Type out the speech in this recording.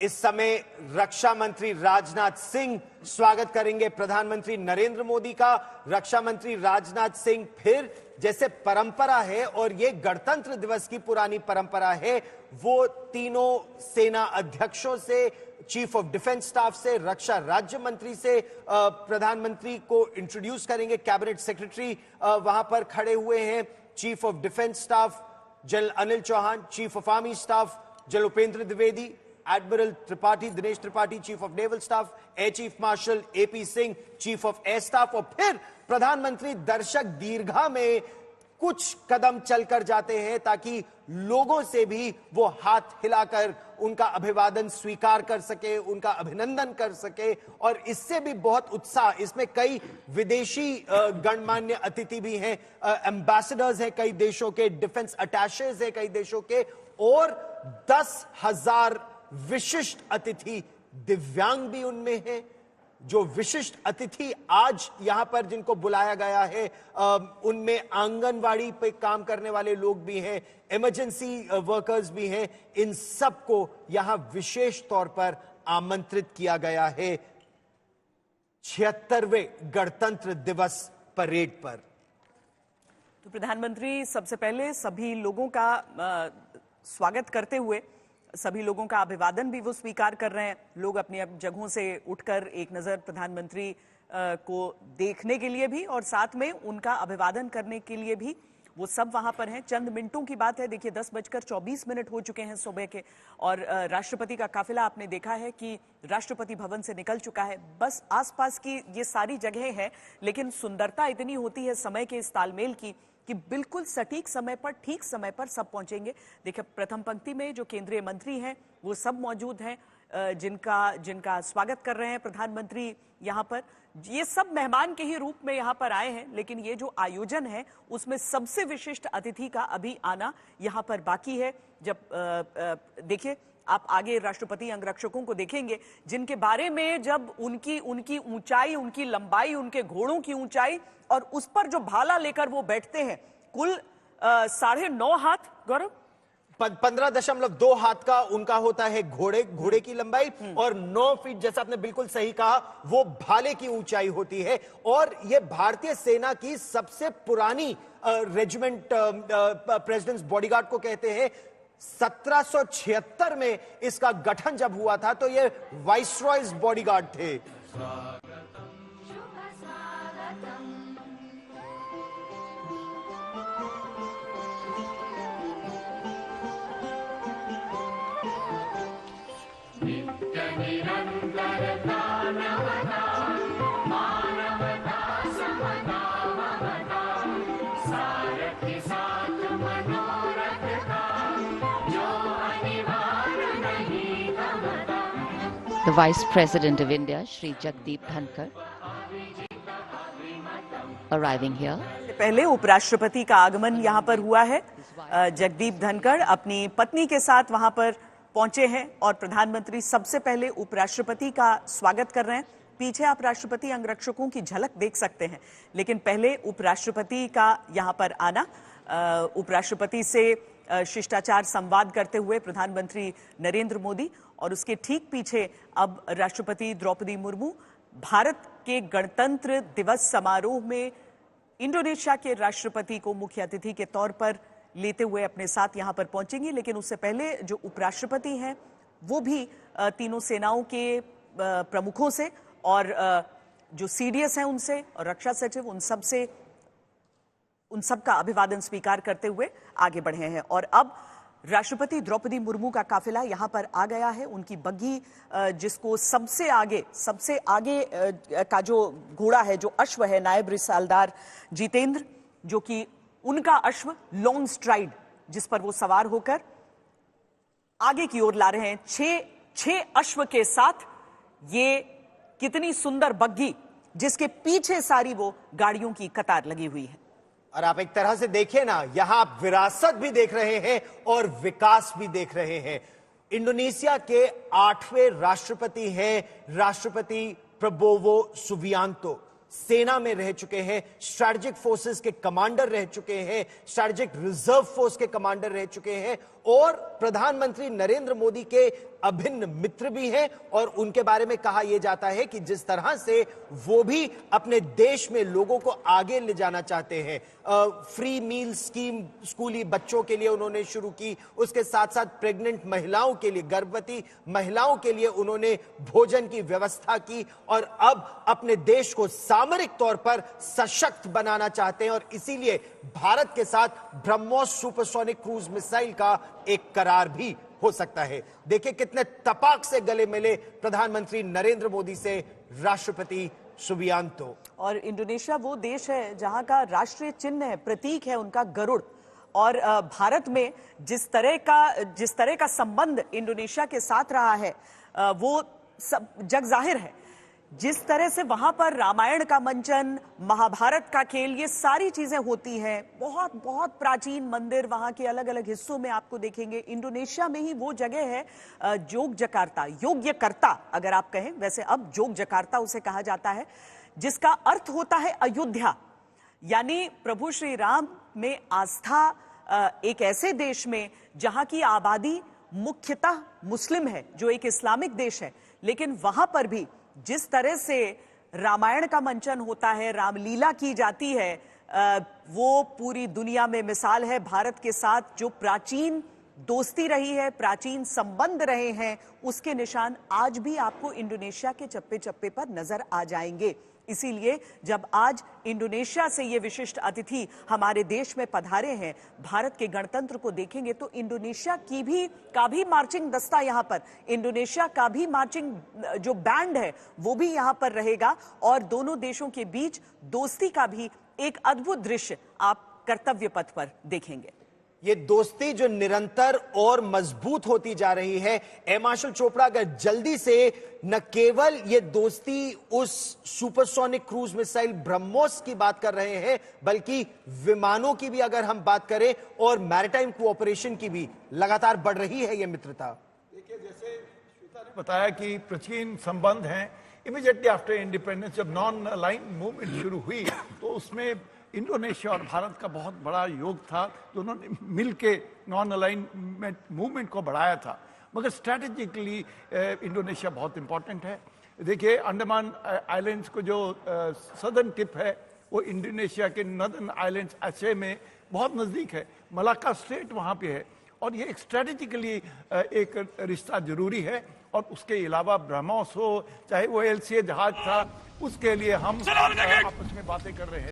इस समय रक्षा मंत्री राजनाथ सिंह स्वागत करेंगे प्रधानमंत्री नरेंद्र मोदी का। रक्षा मंत्री राजनाथ सिंह फिर जैसे परंपरा है और ये गणतंत्र दिवस की पुरानी परंपरा है, वो तीनों सेना अध्यक्षों से, चीफ ऑफ डिफेंस स्टाफ से, रक्षा राज्य मंत्री से प्रधानमंत्री को इंट्रोड्यूस करेंगे। कैबिनेट सेक्रेटरी वहां पर खड़े हुए हैं। Chief of defence staff general Anil Chauhan, chief of army staff general Upendra Dwivedi, admiral Tripathi Dinesh Tripathi, chief of naval staff, air chief marshal AP Singh, chief of air staff, और फिर प्रधानमंत्री दर्शक दीर्घा में कुछ कदम चलकर जाते हैं ताकि लोगों से भी वो हाथ हिलाकर उनका अभिवादन स्वीकार कर सके, उनका अभिनंदन कर सके। और इससे भी बहुत उत्साह, इसमें कई विदेशी गणमान्य अतिथि भी हैं, एम्बेसडर्स हैं कई देशों के, डिफेंस अटैचेज हैं कई देशों के, और 10,000 विशिष्ट अतिथि दिव्यांग भी उनमें हैं। जो विशिष्ट अतिथि आज यहां पर जिनको बुलाया गया है उनमें आंगनवाड़ी पे काम करने वाले लोग भी हैं, इमरजेंसी वर्कर्स भी हैं। इन सबको यहां विशेष तौर पर आमंत्रित किया गया है 76वें गणतंत्र दिवस परेड पर। तो प्रधानमंत्री सबसे पहले सभी लोगों का स्वागत करते हुए सभी लोगों का अभिवादन भी वो स्वीकार कर रहे हैं। लोग अपनी जगहों से उठकर एक नजर प्रधानमंत्री को देखने के लिए भी और साथ में उनका अभिवादन करने के लिए भी वो सब वहां पर हैं। चंद मिनटों की बात है, देखिए 10:24 हो चुके हैं सुबह के, और राष्ट्रपति का काफिला आपने देखा है कि राष्ट्रपति भवन से निकल चुका है। बस आसपास की ये सारी जगह है, लेकिन सुंदरता इतनी होती है समय के इस तालमेल की कि बिल्कुल सटीक समय पर, ठीक समय पर सब पहुंचेंगे। देखिए प्रथम पंक्ति में जो केंद्रीय मंत्री हैं वो सब मौजूद हैं, जिनका स्वागत कर रहे हैं प्रधानमंत्री यहाँ पर। ये सब मेहमान के ही रूप में यहाँ पर आए हैं, लेकिन ये जो आयोजन है उसमें सबसे विशिष्ट अतिथि का अभी आना यहाँ पर बाकी है। जब देखिए आप आगे राष्ट्रपति अंगरक्षकों को देखेंगे, जिनके बारे में जब उनकी ऊंचाई, उनकी लंबाई, उनके घोड़ों की ऊंचाई और उस पर जो भाला लेकर वो बैठते हैं, कुल 9.5 हाथ, गौरव 15.2 हाथ का उनका होता है घोड़े की लंबाई, और 9 फीट, जैसा आपने बिल्कुल सही कहा, वो भाले की ऊंचाई होती है। और ये भारतीय सेना की सबसे पुरानी रेजिमेंट, प्रेसिडेंट्स बॉडीगार्ड को कहते हैं। 1776 में इसका गठन जब हुआ था तो ये वाइसरॉयज बॉडीगार्ड थे। The Vice President of India, Shri Jagdeep Dhankar, arriving here. पहले उपराष्ट्रपति का आगमन यहाँ पर हुआ है। जगदीप धनखड़ अपनी पत्नी के साथ वहां पर पहुंचे हैं और प्रधानमंत्री सबसे पहले उपराष्ट्रपति का स्वागत कर रहे हैं। पीछे आप राष्ट्रपति अंगरक्षकों की झलक देख सकते हैं, लेकिन पहले उपराष्ट्रपति का यहाँ पर आना, उपराष्ट्रपति से शिष्टाचार संवाद करते हुए प्रधानमंत्री नरेंद्र मोदी, और उसके ठीक पीछे अब राष्ट्रपति द्रौपदी मुर्मू भारत के गणतंत्र दिवस समारोह में इंडोनेशिया के राष्ट्रपति को मुख्य अतिथि के तौर पर लेते हुए अपने साथ यहां पर पहुंचेंगे। लेकिन उससे पहले जो उपराष्ट्रपति हैं वो भी तीनों सेनाओं के प्रमुखों से और जो सीडीएस हैं उनसे और रक्षा सचिव, उन सब का अभिवादन स्वीकार करते हुए आगे बढ़े हैं। और अब राष्ट्रपति द्रौपदी मुर्मू का काफिला यहां पर आ गया है। उनकी बग्घी, जिसको सबसे आगे का जो घोड़ा है, जो अश्व है, नायब रिसालदार जितेंद्र, जो कि उनका अश्व लॉन्ग स्ट्राइड, जिस पर वो सवार होकर आगे की ओर ला रहे हैं। 6 अश्व के साथ ये कितनी सुंदर बग्घी, जिसके पीछे सारी वो गाड़ियों की कतार लगी हुई है। और आप एक तरह से देखिए ना, यहां आप विरासत भी देख रहे हैं और विकास भी देख रहे हैं। इंडोनेशिया के 8वें राष्ट्रपति हैं राष्ट्रपति प्रबोवो सुबियांतो। सेना में रह चुके हैं, स्ट्रैटेजिक फोर्सेस के कमांडर रह चुके हैं, स्ट्रैटेजिक रिजर्व फोर्स के कमांडर रह चुके हैं, और प्रधानमंत्री नरेंद्र मोदी के अभिन्न मित्र भी हैं और उनके बारे में कहा यह जाता है कि जिस तरह से वो भी अपने देश में लोगों को आगे ले जाना चाहते हैं, फ्री मील स्कीम स्कूली बच्चों के लिए उन्होंने शुरू की, उसके साथ साथ प्रेग्नेंट महिलाओं के लिए, गर्भवती महिलाओं के लिए उन्होंने भोजन की व्यवस्था की और अब अपने देश को सामरिक तौर पर सशक्त बनाना चाहते हैं और इसीलिए भारत के साथ ब्रह्मोस सुपरसोनिक क्रूज मिसाइल का एक करार भी हो सकता है। देखिए कितने तपाक से गले मिले प्रधानमंत्री नरेंद्र मोदी से राष्ट्रपति सुबियांतो। और इंडोनेशिया वो देश है जहां का राष्ट्रीय चिन्ह है, प्रतीक है उनका गरुड़। और भारत में जिस तरह का संबंध इंडोनेशिया के साथ रहा है वो सब जग जाहिर है। जिस तरह से वहां पर रामायण का मंचन, महाभारत का खेल, ये सारी चीजें होती हैं। बहुत बहुत प्राचीन मंदिर वहां के अलग अलग हिस्सों में आपको देखेंगे। इंडोनेशिया में ही वो जगह है जोग्यकर्ता, योग्यकर्ता अगर आप कहें, वैसे अब जोग्यकर्ता उसे कहा जाता है, जिसका अर्थ होता है अयोध्या। यानी प्रभु श्री राम में आस्था एक ऐसे देश में जहां की आबादी मुख्यतः मुस्लिम है, जो एक इस्लामिक देश है, लेकिन वहां पर भी जिस तरह से रामायण का मंचन होता है, रामलीला की जाती है, वो पूरी दुनिया में मिसाल है। भारत के साथ जो प्राचीन दोस्ती रही है, प्राचीन संबंध रहे हैं, उसके निशान आज भी आपको इंडोनेशिया के चप्पे चप्पे पर नजर आ जाएंगे। इसीलिए जब आज इंडोनेशिया से ये विशिष्ट अतिथि हमारे देश में पधारे हैं, भारत के गणतंत्र को देखेंगे तो इंडोनेशिया का भी मार्चिंग दस्ता यहाँ पर, इंडोनेशिया का भी मार्चिंग जो बैंड है वो भी यहाँ पर रहेगा और दोनों देशों के बीच दोस्ती का भी एक अद्भुत दृश्य आप कर्तव्य पथ पर देखेंगे। ये दोस्ती जो निरंतर और मजबूत होती जा रही है। एम मार्शल चोपड़ा अगर जल्दी से न केवल ये दोस्ती उस सुपरसोनिक क्रूज मिसाइल ब्रह्मोस की बात कर रहे हैं, बल्कि विमानों की भी अगर हम बात करें और मैरिटाइम कोऑपरेशन की भी लगातार बढ़ रही है ये मित्रता। देखिए, जैसे श्वेता ने बताया कि प्राचीन संबंध हैं। इमीडिएटली आफ्टर इंडिपेंडेंस जब नॉन अलाइन मूवमेंट शुरू हुई तो उसमें इंडोनेशिया और भारत का बहुत बड़ा योग था। दोनों ने मिलके नॉन अलाइनमेंट मूवमेंट को बढ़ाया था। मगर स्ट्रैटेजिकली इंडोनेशिया बहुत इंपॉर्टेंट है। देखिए, अंडमान आइलैंड्स को जो सदर्न टिप है वो इंडोनेशिया के नॉर्दर्न आइलैंड्स एशे में बहुत नज़दीक है। मलाक्का स्ट्रेट वहाँ पे है और ये एक स्ट्रैटेजिकली एक रिश्ता जरूरी है। और उसके अलावा ब्रह्मोस हो, चाहे वो LCA जहाज था, उसके लिए हम आपस में बातें कर रहे हैं।